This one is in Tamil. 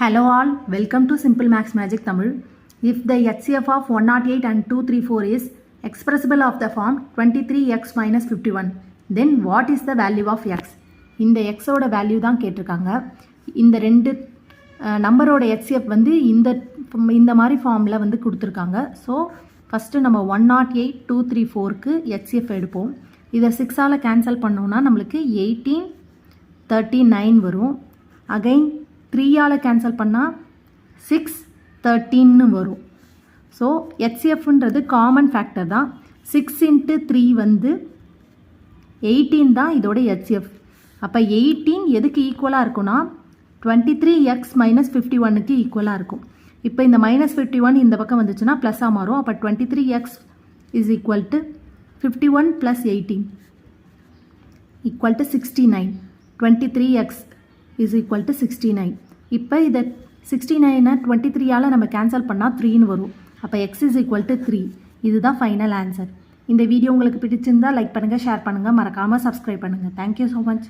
Hello all, welcome to Simple Max Magic Tamil. If the HCF of 108 and 234 is expressible of the form 23x minus 51, then what is the value of x? இந்த x ஓட வேல்யூ தான் கேட்டிருக்காங்க. இந்த ரெண்டு நம்பரோட HCF வந்து இந்த மாதிரி ஃபார்மில் வந்து கொடுத்துருக்காங்க. ஸோ ஃபஸ்ட்டு நம்ம 108 234க்கு HCF எடுப்போம். இதை 6ஆல் கேன்சல் பண்ணோன்னா நம்மளுக்கு 1839 வரும். அகைன் 3ஆல் கேன்சல் பண்ணால் 613 வரும். ஸோ HCFன்றது காமன் ஃபேக்டர் தான். 6 × 3 வந்து 18 தான் இதோட HCF. அப்போ 18 எதுக்கு ஈக்குவலாக இருக்குன்னா 23x மைனஸ் 51க்கு ஈக்குவலாக இருக்கும். இப்போ இந்த மைனஸ் 51 இந்த பக்கம் வந்துச்சுன்னா ப்ளஸ்ஸாக மாறும். அப்போ 23x is equal to 51 + 18 equal to 69. 23x is equal to 69. இப்போ இதை 69 23ஆல் நம்ம கேன்சல் பண்ணால் 3ன்னு வரும். அப்போ x இஸ் ஈக்குவல் டு 3. இதுதான் ஃபைனல் ஆன்சர். இந்த வீடியோ உங்களுக்கு பிடிச்சிருந்தால் லைக் பண்ணுங்கள், ஷேர் பண்ணுங்கள், மறக்காமல் சப்ஸ்கிரைப் பண்ணுங்கள். Thank you so much.